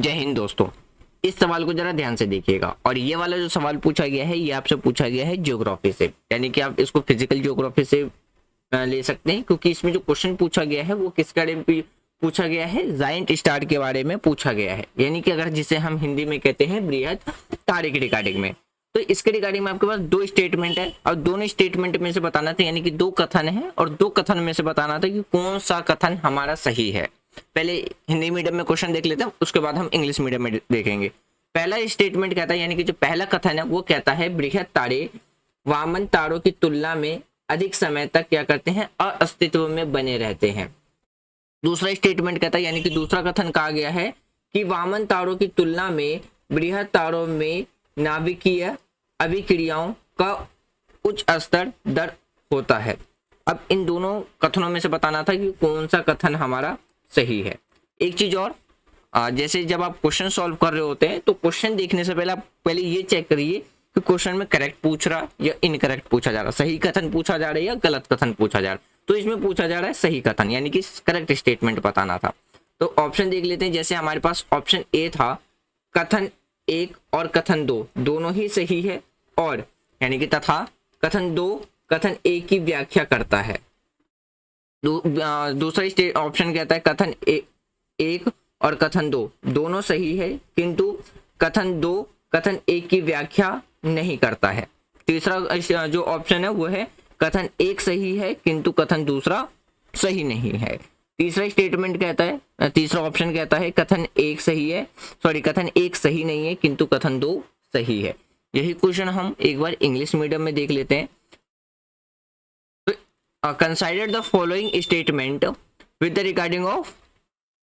जय हिंद दोस्तों। इस सवाल को जरा ध्यान से देखिएगा और ये वाला जो सवाल पूछा गया है ये आपसे पूछा गया है ज्योग्राफी से, यानी कि आप इसको फिजिकल ज्योग्राफी से ले सकते हैं, क्योंकि इसमें जो क्वेश्चन पूछा गया है वो किसके बारे में पूछा गया है, जायंट स्टार के बारे में पूछा गया है, यानी कि अगर जिसे हम हिंदी में कहते हैं बृहद तारे के रिगार्डिंग में। तो इसके रिगार्डिंग में आपके पास दो स्टेटमेंट है और दोनों स्टेटमेंट में से बताना था, यानी कि दो कथन है और दो कथन में से बताना था कि कौन सा कथन हमारा सही है। पहले हिंदी मीडियम में क्वेश्चन देख लेते हैं, उसके बाद हम इंग्लिश मीडियम में देखेंगे। पहला स्टेटमेंट कहता है, यानी कि जो पहला कथन है वो कहता है बृहद तारे वामन तारों की तुलना में अधिक समय तक क्या करते हैं, अस्तित्व में बने रहते हैं। दूसरा स्टेटमेंट कहता है, यानी कि दूसरा कथन कहा गया है कि वामन तारों की तुलना में बृहद तारों में नाभिकीय अभिक्रियाओं का उच्च स्तर दर होता है। अब इन दोनों कथनों में से बताना था कि कौन सा कथन हमारा सही है। एक चीज और, जैसे जब आप क्वेश्चन सॉल्व कर रहे होते हैं तो क्वेश्चन देखने से पहले आप पहले ये चेक करिए कि क्वेश्चन में करेक्ट पूछ रहा या इनकरेक्ट पूछा जा रहा, सही कथन पूछा जा रहा है या गलत कथन पूछा जा रहा है। तो इसमें पूछा जा रहा है सही कथन, यानी कि करेक्ट स्टेटमेंट बताना था। तो ऑप्शन देख लेते हैं। जैसे हमारे पास ऑप्शन ए था, कथन 1 और कथन 2 दोनों ही सही है, और यानी कि तथा कथन 2 कथन 1 की व्याख्या करता है। दूसरा ऑप्शन कहता है कथन 1 और कथन 2 दोनों सही है, किंतु कथन 2 कथन 1 की व्याख्या नहीं करता है। तीसरा जो ऑप्शन है वो है कथन 1 सही है किंतु कथन दूसरा सही नहीं है। तीसरा स्टेटमेंट कहता है, तीसरा ऑप्शन कहता है कथन 1 सही है, कथन 1 सही नहीं है किंतु कथन 2 सही है। यही क्वेश्चन हम एक बार इंग्लिश मीडियम में देख लेते हैं। Consider the following statement with the regarding of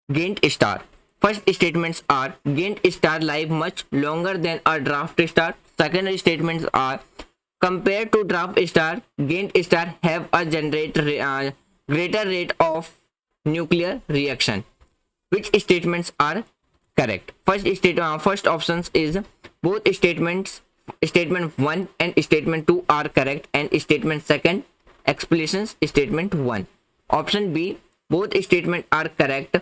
Gantt star. First statements are Gantt star live much longer than a draft star. Second statements are compared to draft star, Gantt star have a greater rate of nuclear reaction. Which statements are correct? First options is both statement 1 and statement 2 are correct, and statement second explanations statement 1. Option B, both statements are correct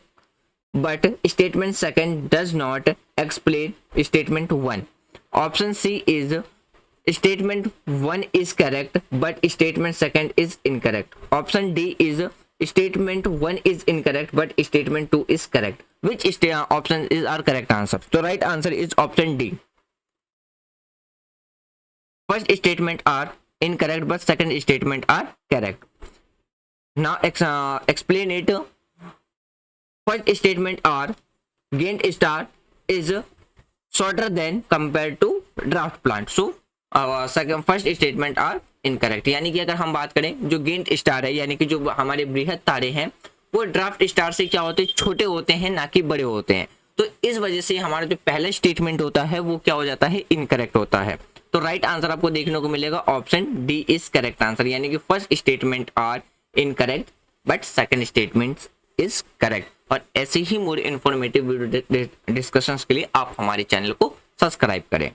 but statement second does not explain statement 1. Option C is statement 1 is correct but statement second is incorrect. Option D is statement 1 is incorrect but statement 2 is correct. Which option is our correct answer? So right answer is option D. First statement are incorrect but second statement are correct. Now explain it. First statement are Gantt star is shorter than compared to draft plant. So first statement are incorrect. यानी कि अगर हम बात करें जो giant star है, यानी कि जो हमारे बृहद तारे हैं वो ड्राफ्ट स्टार से क्या होते हैं, छोटे होते हैं ना कि बड़े होते हैं। तो इस वजह से हमारा जो पहला स्टेटमेंट होता है वो क्या हो जाता है, इनकरेक्ट होता है। तो राइट आंसर आपको देखने को मिलेगा option D is correct answer, यानी कि first statement are incorrect but second statement is correct. और ऐसे ही मोर इन्फॉर्मेटिव वीडियो डिस्कशंस के लिए आप हमारे चैनल को सब्सक्राइब करें।